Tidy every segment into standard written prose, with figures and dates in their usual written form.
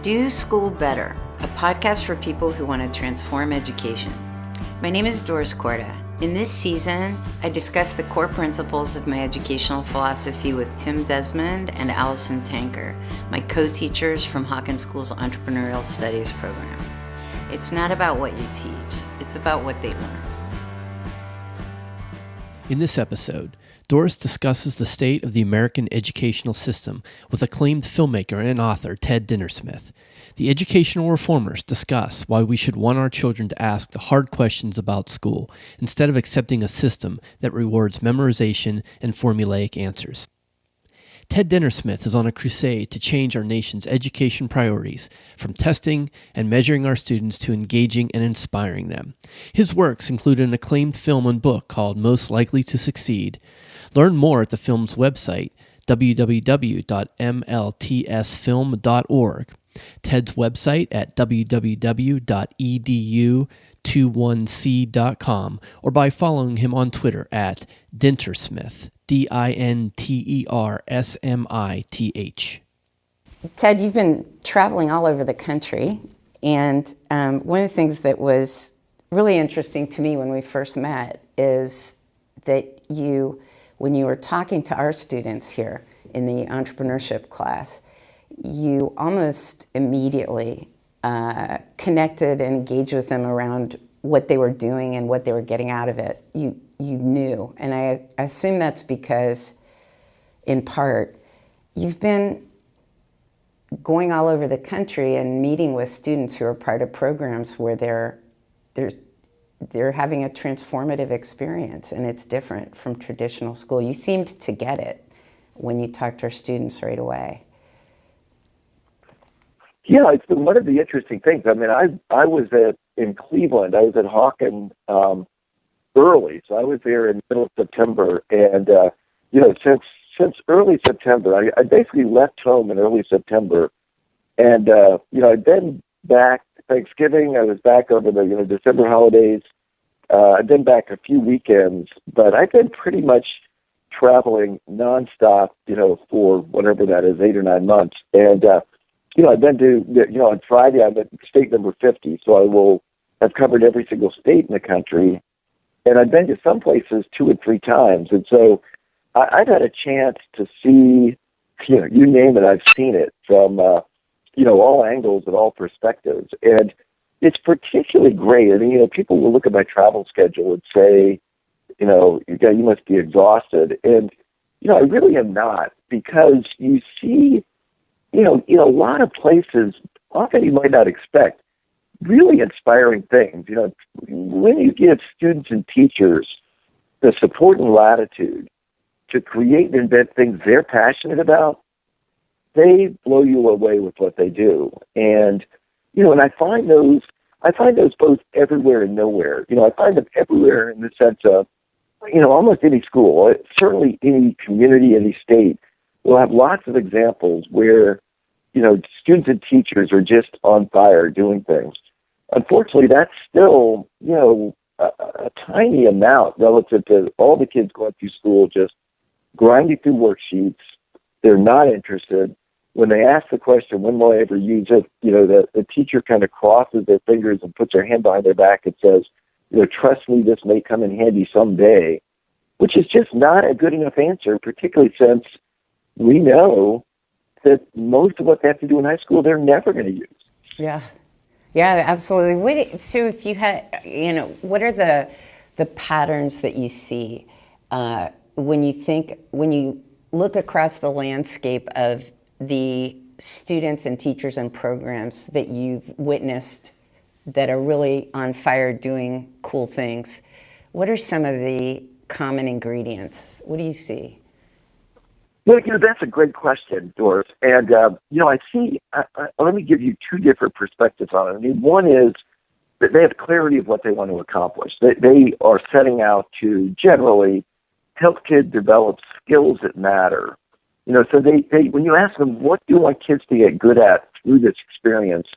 Do School Better, a podcast for people who want to transform education. My name is Doris. In this season, I discuss the core principles of my educational philosophy with Tim Desmond and Allison Tanker, my co-teachers from Hawken School's Entrepreneurial Studies program. It's not about what you teach, it's about what they learn. In this episode, Doris discusses the state of the American educational system with acclaimed filmmaker and author Ted Dintersmith. The educational reformers discuss why we should want our children to ask the hard questions about school instead of accepting a system that rewards memorization and formulaic answers. Ted Dintersmith is on a crusade to change our nation's education priorities from testing and measuring our students to engaging and inspiring them. His works include an acclaimed film and book called Most Likely to Succeed. Learn more at the film's website, www.mltsfilm.org, Ted's website at www.edu21c.com, or by following him on Twitter at Dintersmith, Dintersmith. Ted, you've been traveling all over the country, and one of the things that was really interesting to me when we first met is that when you were talking to our students here in the entrepreneurship class, you almost immediately connected and engaged with them around what they were doing and what they were getting out of it. You knew, and I assume that's because, in part, you've been going all over the country and meeting with students who are part of programs where they're having a transformative experience, and it's different from traditional school. You seemed to get it when you talked to our students right away. Yeah, it's been one of the interesting things. I mean, I was in Cleveland. I was at Hawken early, so I was there in the middle of September. And since early September, I basically left home in early September, and I'd been back Thanksgiving. I was back over the December holidays. I've been back a few weekends, but I've been pretty much traveling nonstop, for whatever that is, 8 or 9 months. And I've been to, on Friday I'm at state number 50, so I will have covered every single state in the country. And I've been to some places 2 or 3 times. And so I've had a chance to see, you name it, I've seen it from, all angles and all perspectives. And it's particularly great. I mean, people will look at my travel schedule and say, you must be exhausted. And, I really am not, because you see, in a lot of places, often you might not expect, really inspiring things. When you give students and teachers the support and latitude to create and invent things they're passionate about, they blow you away with what they do. And, and I find those both everywhere and nowhere. I find them everywhere in the sense of, almost any school, certainly any community, any state, will have lots of examples where, students and teachers are just on fire doing things. Unfortunately, that's still, a tiny amount relative to all the kids going through school, just grinding through worksheets. They're not interested. When they ask the question, when will I ever use it, the teacher kind of crosses their fingers and puts their hand behind their back and says, trust me, this may come in handy someday, which is just not a good enough answer, particularly since we know that most of what they have to do in high school, they're never going to use. Yeah, absolutely. So if you had, what are the patterns that you see when you look across the landscape of the students and teachers and programs that you've witnessed that are really on fire doing cool things? What are some of the common ingredients? What do you see? Well, that's a great question, Doris. And, I see, let me give you 2 different perspectives on it. I mean, one is that they have clarity of what they want to accomplish. They are setting out to generally help kids develop skills that matter. So they when you ask them, what do you want kids to get good at through this experience,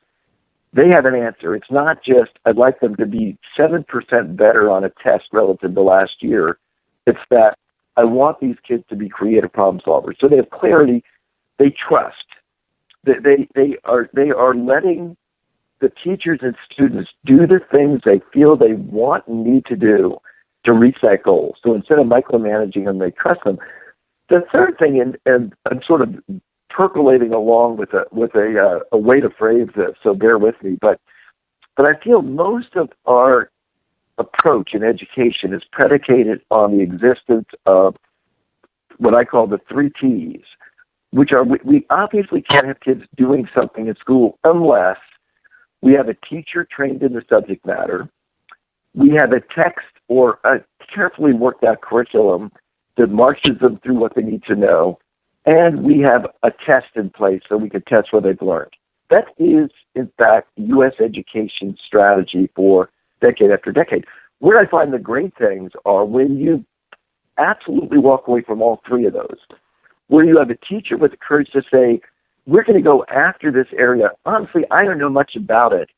they have an answer. It's not just, I'd like them to be 7% better on a test relative to last year. It's that I want these kids to be creative problem solvers. So they have clarity. They trust. They are letting the teachers and students do the things they feel they want and need to do to reach that goal. So instead of micromanaging them, they trust them. The third thing, and I'm sort of percolating along with a way to phrase this, so bear with me, but I feel most of our approach in education is predicated on the existence of what I call the 3 T's, which are we obviously can't have kids doing something in school unless we have a teacher trained in the subject matter, we have a text or a carefully worked out curriculum that marches them through what they need to know, and we have a test in place so we can test what they've learned. That is, in fact, U.S. education strategy for decade after decade. Where I find the great things are when you absolutely walk away from all 3 of those, where you have a teacher with the courage to say, we're going to go after this area. Honestly, I don't know much about it.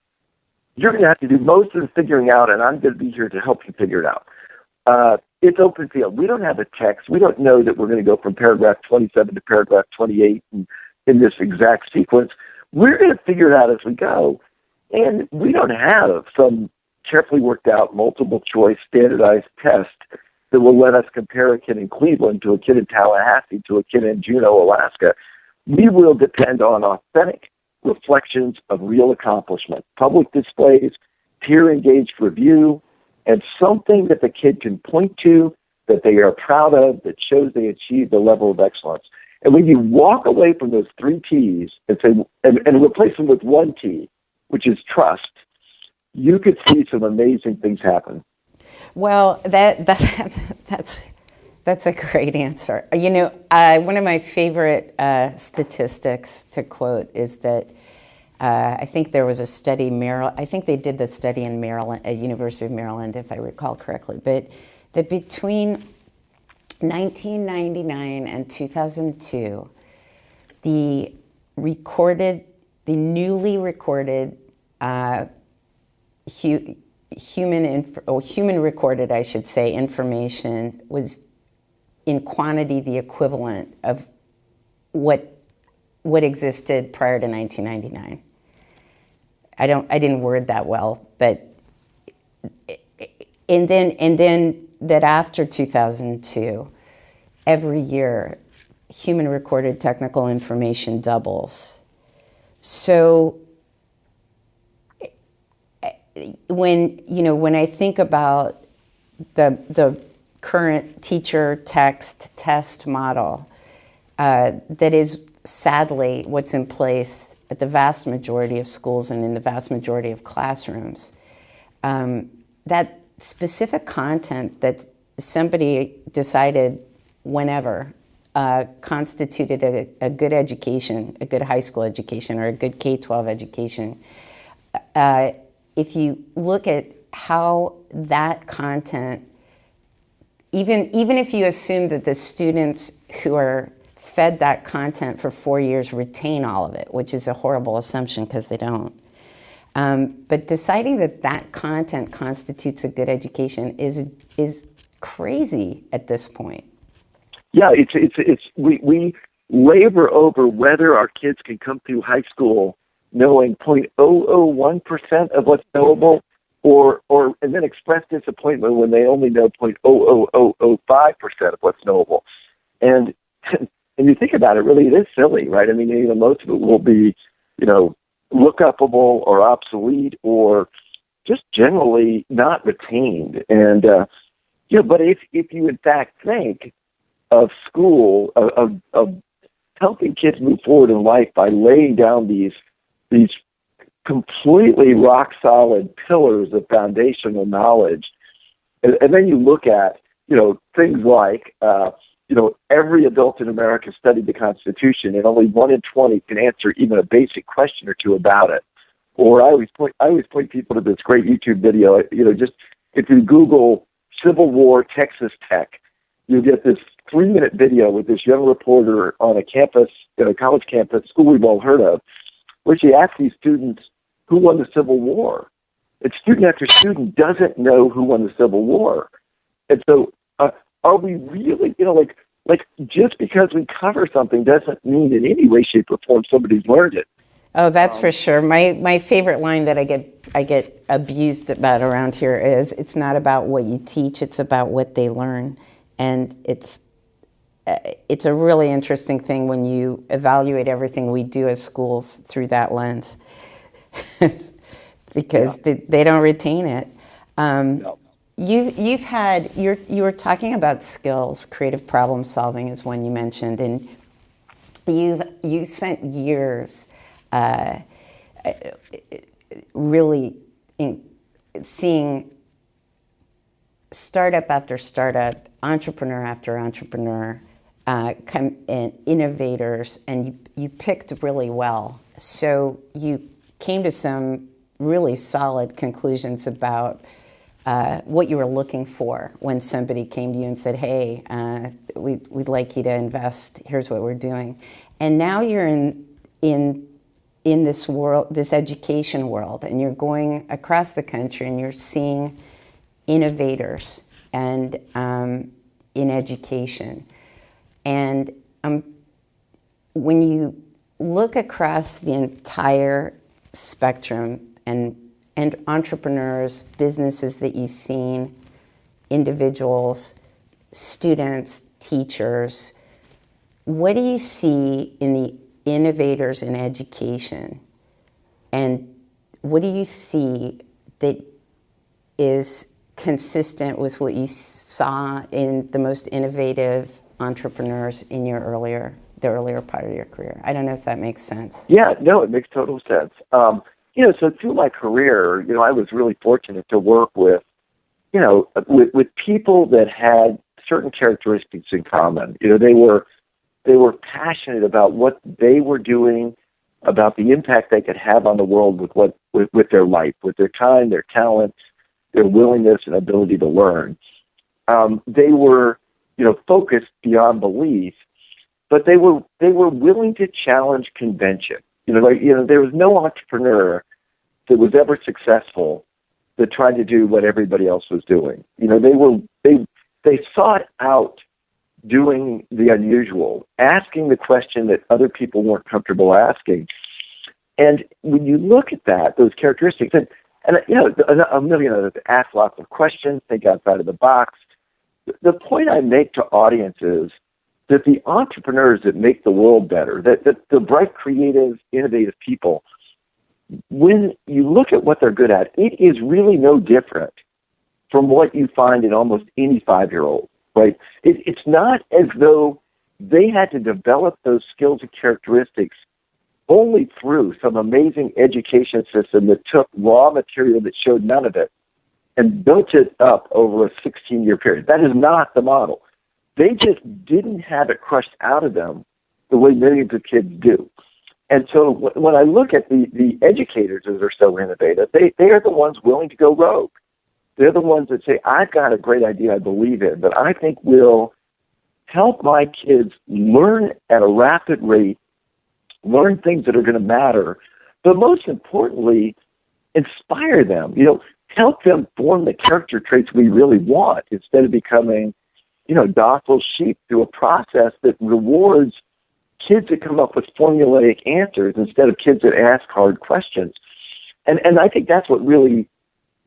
You're going to have to do most of the figuring out, and I'm going to be here to help you figure it out. It's open field. We don't have a text. We don't know that we're going to go from paragraph 27 to paragraph 28 in this exact sequence. We're going to figure it out as we go. And we don't have some carefully worked out multiple choice standardized test that will let us compare a kid in Cleveland to a kid in Tallahassee to a kid in Juneau, Alaska. We will depend on authentic reflections of real accomplishment, public displays, peer-engaged review, and something that the kid can point to that they are proud of that shows they achieved a level of excellence. And when you walk away from those 3 T's and say, and replace them with 1 T, which is trust, you could see some amazing things happen. Well, that's a great answer. You know, one of my favorite statistics to quote is that I think there was a study, I think they did the study in Maryland, at University of Maryland, if I recall correctly, but that between 1999 and 2002, the newly recorded human recorded, I should say, information was in quantity the equivalent of what existed prior to 1999. I didn't word that well, but and then that after 2002, every year, human recorded technical information doubles. So when I think about the current teacher text test model, that is sadly what's in place at the vast majority of schools and in the vast majority of classrooms, that specific content that somebody decided whenever constituted a good education, a good high school education, or a good K-12 education, if you look at how that content, even if you assume that the students who are fed that content for 4 years retain all of it, which is a horrible assumption because they don't. But deciding that content constitutes a good education is crazy at this point. Yeah, we labor over whether our kids can come through high school knowing 0.001% of what's knowable, and then express disappointment when they only know 0.00005% of what's knowable. And you think about it, really, it is silly, right? I mean, most of it will be, look-upable or obsolete or just generally not retained. And, but if you in fact think of school, of helping kids move forward in life by laying down these completely rock-solid pillars of foundational knowledge, and then you look at, things like, every adult in America studied the Constitution, and only 1 in 20 can answer even a basic question or two about it. Or I always point people to this great YouTube video. Just if you Google Civil War Texas Tech, you get this 3-minute video with this young reporter on a campus, a college campus, school we've all heard of, where she asks these students who won the Civil War. And student after student doesn't know who won the Civil War. And so, are we really, like, just because we cover something doesn't mean in any way, shape, or form somebody's learned it. Oh, that's for sure. My favorite line that I get abused about around here is, it's not about what you teach, it's about what they learn. And it's a really interesting thing when you evaluate everything we do as schools through that lens, because they don't retain it. No. You were talking about skills. Creative problem solving is one you mentioned, and you spent years really seeing startup after startup, entrepreneur after entrepreneur, come in, innovators, and you picked really well. So you came to some really solid conclusions about what you were looking for when somebody came to you and said, hey, we'd like you to invest, here's what we're doing. And now you're in this world, this education world, and you're going across the country and you're seeing innovators and in education. And when you look across the entire spectrum and entrepreneurs, businesses that you've seen, individuals, students, teachers, what do you see in the innovators in education? And what do you see that is consistent with what you saw in the most innovative entrepreneurs in the earlier part of your career? I don't know if that makes sense. Yeah, no, it makes total sense. So through my career, I was really fortunate to work with people that had certain characteristics in common. They were passionate about what they were doing, about the impact they could have on the world with their life, with their time, their talent, their willingness and ability to learn. They were, focused beyond belief, but they were willing to challenge convention. There was no entrepreneur that was ever successful that tried to do what everybody else was doing. They sought out doing the unusual, asking the question that other people weren't comfortable asking. And when you look at that, those characteristics, and a million others, ask lots of questions, think outside of the box. The point I make to audiences that the entrepreneurs that make the world better, that the bright, creative, innovative people, when you look at what they're good at, it is really no different from what you find in almost any 5-year-old, right? It's not as though they had to develop those skills and characteristics only through some amazing education system that took raw material that showed none of it and built it up over a 16-year period. That is not the model. They just didn't have it crushed out of them the way millions of kids do. And so when I look at the educators that are so innovative, they are the ones willing to go rogue. They're the ones that say, I've got a great idea I believe in, but I think will help my kids learn at a rapid rate, learn things that are going to matter, but most importantly, inspire them, help them form the character traits we really want instead of becoming, docile sheep through a process that rewards kids that come up with formulaic answers instead of kids that ask hard questions. And I think that's what really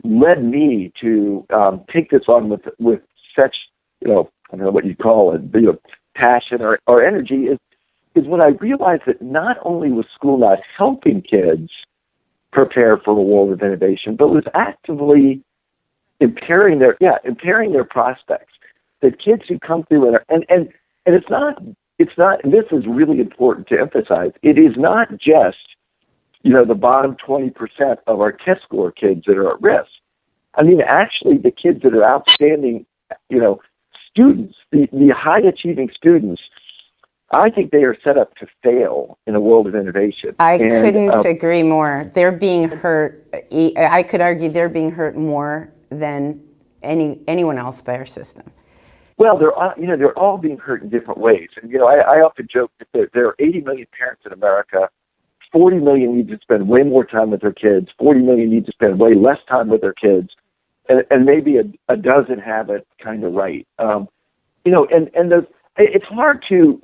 led me to take this on with such, I don't know what you call it, passion or energy, is when I realized that not only was school not helping kids prepare for a world of innovation, but was actively impairing their prospects. That kids who come through and it's not, and this is really important to emphasize, it is not just, the bottom 20% of our test score kids that are at risk. I mean, actually the kids that are outstanding, students, the high achieving students, I think they are set up to fail in a world of innovation. I couldn't agree more. They're being hurt. I could argue they're being hurt more than anyone else by our system. Well, they're all being hurt in different ways. And, I often joke that there are 80 million parents in America. 40 million need to spend way more time with their kids. 40 million need to spend way less time with their kids. And maybe a dozen have it kind of right. it's hard to,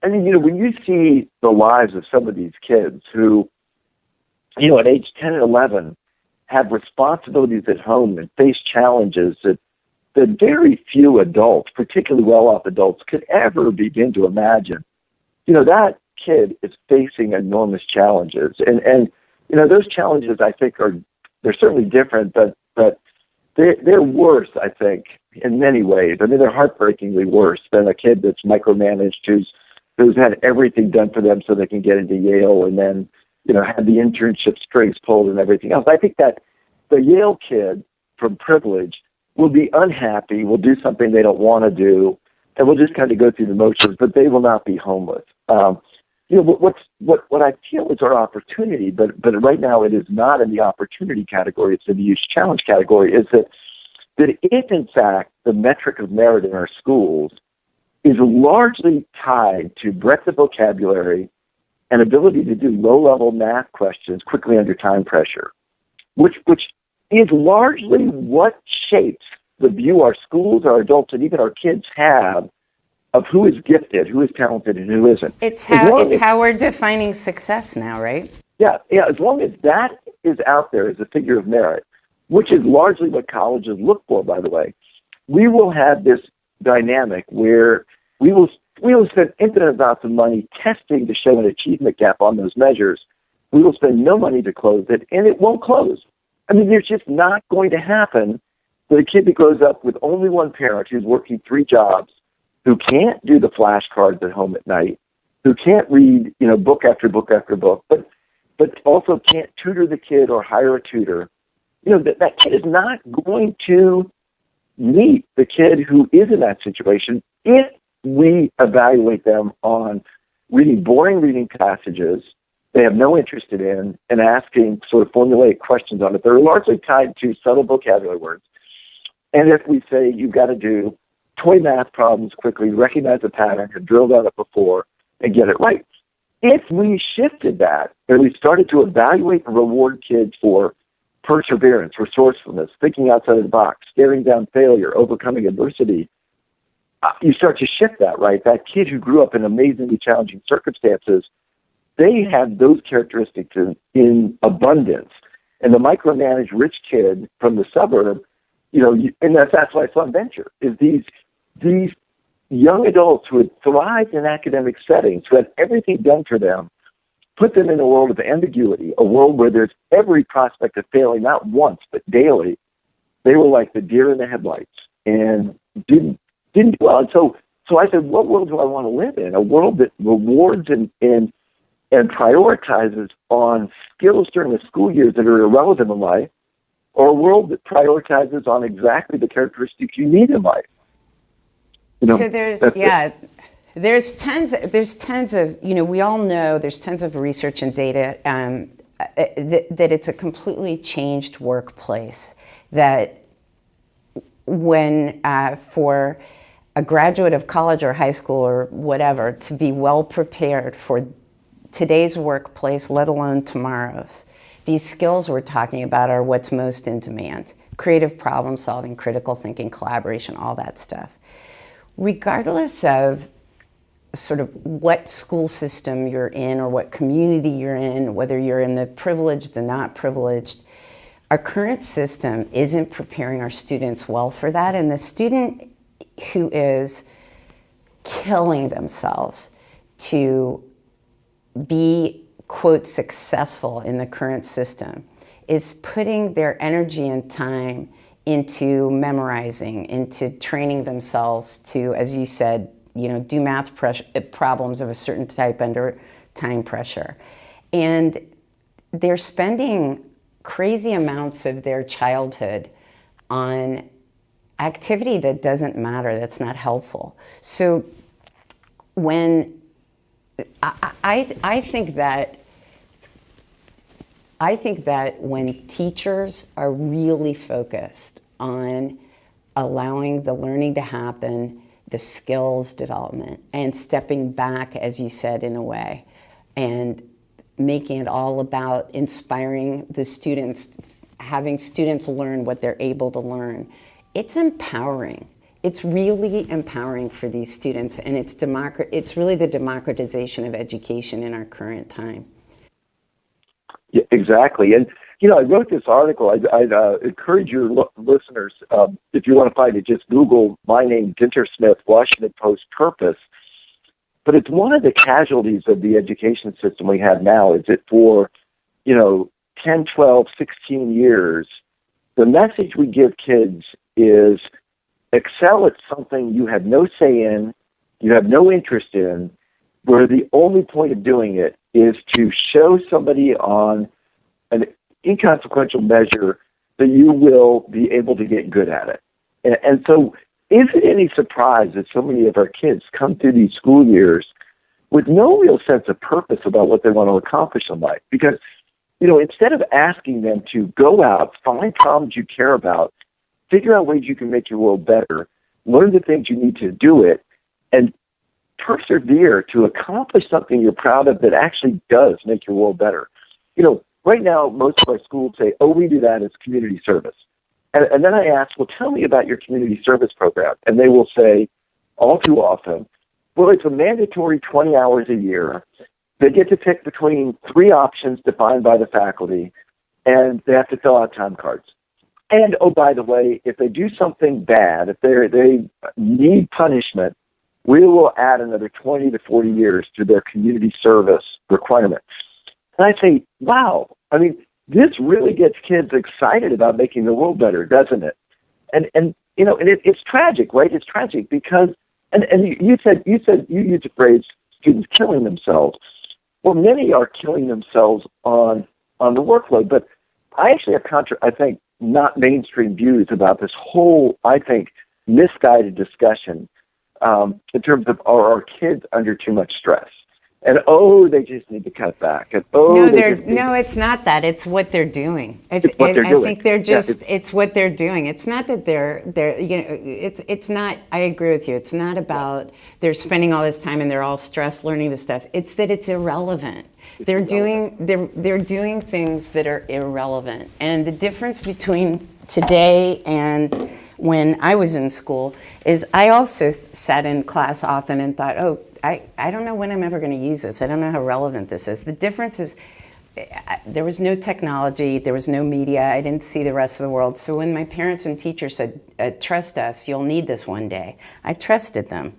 I mean, when you see the lives of some of these kids who, at age 10 and 11 have responsibilities at home and face challenges that very few adults, particularly well-off adults, could ever begin to imagine. That kid is facing enormous challenges. And those challenges, I think, they're certainly different, but they're worse, I think, in many ways. I mean, they're heartbreakingly worse than a kid that's micromanaged, who's had everything done for them so they can get into Yale and then, had the internship strings pulled and everything else. I think that the Yale kid from privilege will be unhappy, will do something they don't want to do, and will just kind of go through the motions, but they will not be homeless. What I feel is our opportunity, but right now it is not in the opportunity category, it's in the huge challenge category, is that if, in fact, the metric of merit in our schools is largely tied to breadth of vocabulary and ability to do low-level math questions quickly under time pressure, which is largely what shapes the view our schools, our adults, and even our kids have of who is gifted, who is talented, and who isn't. It's how we're defining success now, right? Yeah. As long as that is out there as a figure of merit, which is largely what colleges look for, by the way, we will have this dynamic where we will spend infinite amounts of money testing to show an achievement gap on those measures. We will spend no money to close it, and it won't close. I mean, there's just not going to happen that a kid that grows up with only one parent who's working 3 jobs, who can't do the flashcards at home at night, who can't read, book after book after book, but also can't tutor the kid or hire a tutor. That kid is not going to meet the kid who is in that situation if we evaluate them on reading boring reading passages they have no interest in and asking sort of formulaic questions on it. They're largely tied to subtle vocabulary words. And if we say you've got to do 20 math problems quickly, recognize a pattern, have drilled on it before, and get it right. If we shifted that, and we started to evaluate and reward kids for perseverance, resourcefulness, thinking outside of the box, staring down failure, overcoming adversity, you start to shift that, right? That kid who grew up in amazingly challenging circumstances, they have those characteristics in abundance. And the micromanaged rich kid from the suburb, and that's why Fun Venture is these young adults who had thrived in academic settings, who had everything done for them, put them in a world of ambiguity, a world where there's every prospect of failing, not once, but daily. They were like the deer in the headlights and didn't do well. And so I said, what world do I want to live in? A world that rewards and prioritizes on skills during the school years that are irrelevant in life, or a world that prioritizes on exactly the characteristics you need in life. So there's tons of, we all know there's tons of research and data that it's a completely changed workplace, that when for a graduate of college or high school or whatever to be well prepared for today's workplace, let alone tomorrow's, these skills we're talking about are what's most in demand. Creative problem solving, critical thinking, collaboration, all that stuff. Regardless of sort of what school system you're in or what community you're in, whether you're in the privileged, the not privileged, our current system isn't preparing our students well for that. And the student who is killing themselves to be, quote, successful in the current system is putting their energy and time into memorizing, into training themselves to, as you said, do math problems of a certain type under time pressure. And they're spending crazy amounts of their childhood on activity that doesn't matter, that's not helpful. So when I think that when teachers are really focused on allowing the learning to happen, the skills development, and stepping back, as you said, in a way, and making it all about inspiring the students, having students learn what they're able to learn, it's empowering. it's really empowering for these students, and it's really the democratization of education in our current time. Yeah, exactly. And, I wrote this article. I'd encourage your listeners, if you want to find it, just Google my name, Dintersmith, Washington Post purpose. But it's one of the casualties of the education system we have now is that for, 10, 12, 16 years, the message we give kids is excel at something you have no say in, you have no interest in, where the only point of doing it is to show somebody on an inconsequential measure that you will be able to get good at it. And so is it any surprise that so many of our kids come through these school years with no real sense of purpose about what they want to accomplish in life? Because, instead of asking them to go out, find problems you care about, figure out ways you can make your world better, learn the things you need to do it, and persevere to accomplish something you're proud of that actually does make your world better. Right now, most of our schools say, we do that as community service. And then I ask, well, tell me about your community service program. And they will say, all too often, well, it's a mandatory 20 hours a year. They get to pick between 3 options defined by the faculty, and they have to fill out time cards. And, by the way, if they do something bad, if they need punishment, we will add another 20 to 40 years to their community service requirement. And I say, wow, this really gets kids excited about making the world better, doesn't it? And it's tragic, right? It's tragic because, and you used the phrase students killing themselves. Well, many are killing themselves on the workload, but I actually have not mainstream views about this whole, misguided discussion in terms of are our kids under too much stress? And they just need to cut back. And it's not that. It's what they're doing. I think they're just. It's what they're doing. It's not that they're. It's not. I agree with you. It's not about they're spending all this time and they're all stressed learning this stuff. It's that it's irrelevant. They're doing things that are irrelevant. And the difference between today and when I was in school is I also sat in class often and thought, I don't know when I'm ever going to use this. I don't know how relevant this is. The difference is there was no technology, there was no media, I didn't see the rest of the world. So when my parents and teachers said, trust us, you'll need this one day, I trusted them.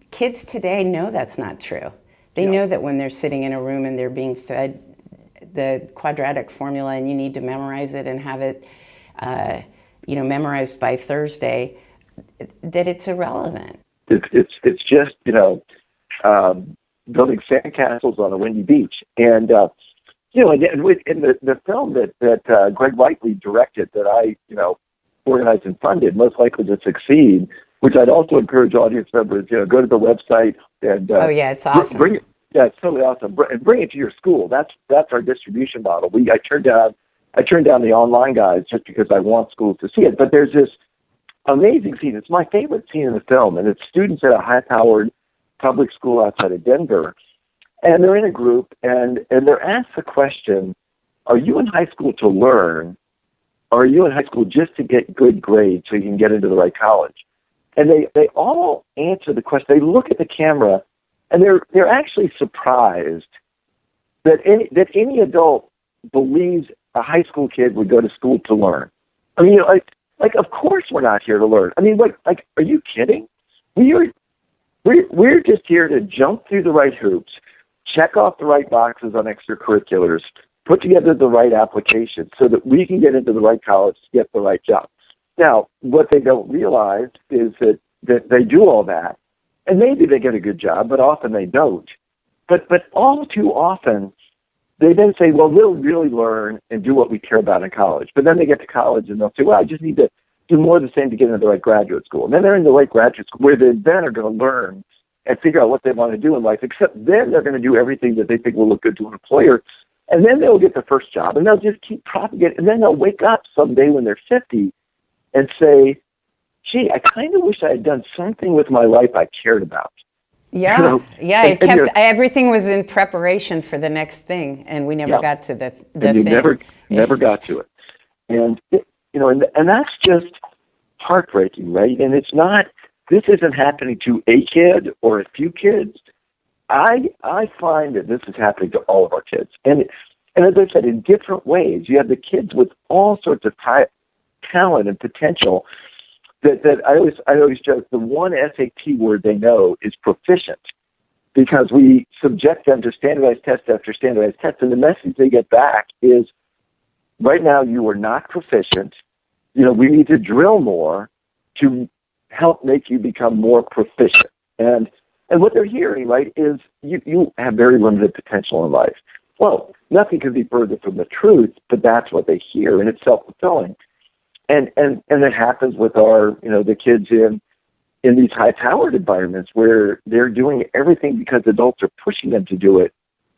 Kids today know that's not true. They know that when they're sitting in a room and they're being fed the quadratic formula and you need to memorize it and have it memorized by Thursday, that it's irrelevant. It's just, building sandcastles on a windy beach. And, in the film that Greg Whiteley directed that I, organized and funded, Most Likely to Succeed, which I'd also encourage audience members, go to the website and it's awesome. Bring it. Yeah, it's totally awesome. And bring it to your school. That's our distribution model. I turned down the online guys just because I want schools to see it. But there's this amazing scene. It's my favorite scene in the film, and it's students at a high-powered public school outside of Denver, and they're in a group, and they're asked the question, are you in high school to learn, or are you in high school just to get good grades so you can get into the right college? And they all answer the question. They look at the camera, and they're actually surprised that any adult believes a high school kid would go to school to learn. Of course we're not here to learn. Are you kidding? We're just here to jump through the right hoops, check off the right boxes on extracurriculars, put together the right application so that we can get into the right college to get the right job. Now, what they don't realize is that they do all that, and maybe they get a good job, but often they don't. But all too often, they then say, well, we'll really learn and do what we care about in college. But then they get to college and they'll say, well, I just need to do more of the same to get into the right graduate school. And then they're in the right graduate school where they then are going to learn and figure out what they want to do in life, except then they're going to do everything that they think will look good to an employer. And then they'll get their first job and they'll just keep propagating. And then they'll wake up someday when they're 50 and say, gee, I kind of wish I had done something with my life I cared about. Yeah, everything was in preparation for the next thing, and we never got to the thing. Never got to it. And and that's just heartbreaking, right? And this isn't happening to a kid or a few kids. I find that this is happening to all of our kids. And as I said, in different ways. You have the kids with all sorts of talent and potential that I always joke, the one SAT word they know is proficient, because we subject them to standardized test after standardized test, and the message they get back is, right now you are not proficient. We need to drill more to help make you become more proficient. And what they're hearing, right, is you have very limited potential in life. Well, nothing could be further from the truth, but that's what they hear, and it's self-fulfilling. And it happens with our, the kids in these high-powered environments where they're doing everything because adults are pushing them to do it,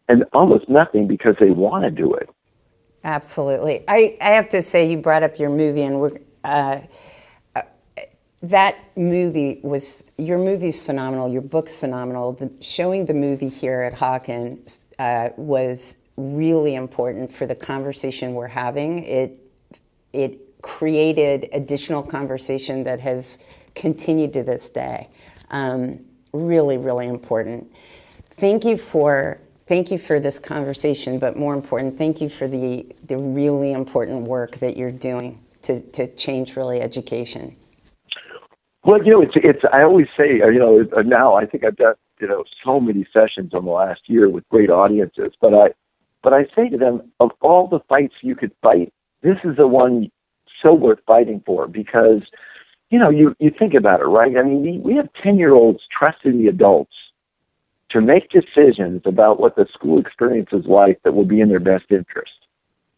and almost nothing because they want to do it. Absolutely. I have to say, you brought up your movie, and that movie your movie's phenomenal, your book's phenomenal. Showing the movie here at Hawkins was really important for the conversation we're having. It created additional conversation that has continued to this day. Really, really important. Thank you for this conversation, but more important, thank you for the really important work that you're doing to change really education. Well, it's I always say, now I think I've done, so many sessions in the last year with great audiences, but I say to them, of all the fights you could fight, this is the one so worth fighting for, because, you think about it, right? I mean, we have 10-year-olds trusting the adults to make decisions about what the school experience is like that will be in their best interest.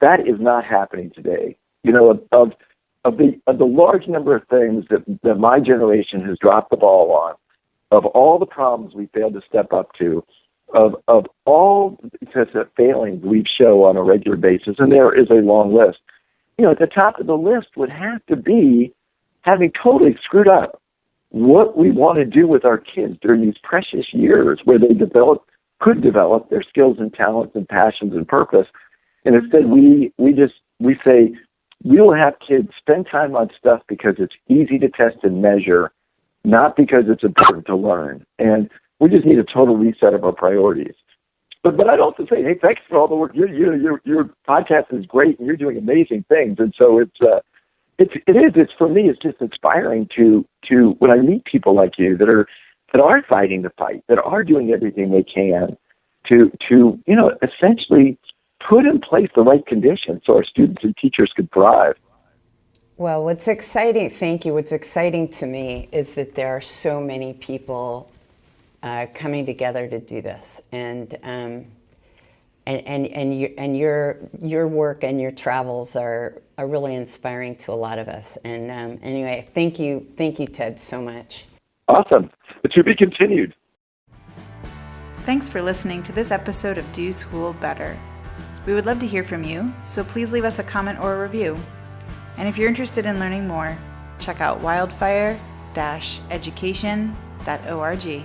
That is not happening today. Of the large number of things that my generation has dropped the ball on, of all the problems we failed to step up to, of all the failings we show on a regular basis, and there is a long list, at the top of the list would have to be having totally screwed up what we want to do with our kids during these precious years where they could develop their skills and talents and passions and purpose. And instead we say, we will have kids spend time on stuff because it's easy to test and measure, not because it's important to learn. And we just need a total reset of our priorities. But I'd also say, hey, thanks for all the work. Your podcast is great, and you're doing amazing things. And so it's for me, it's just inspiring to when I meet people like you that are fighting the fight, that are doing everything they can to essentially put in place the right conditions so our students and teachers could thrive. Well, what's exciting to me is that there are so many people coming together to do this, and your work and your travels are really inspiring to a lot of us. And anyway, thank you, Ted, so much. Awesome. To be continued. Thanks for listening to this episode of Do School Better. We would love to hear from you, so please leave us a comment or a review. And if you're interested in learning more, check out wildfire-education.org.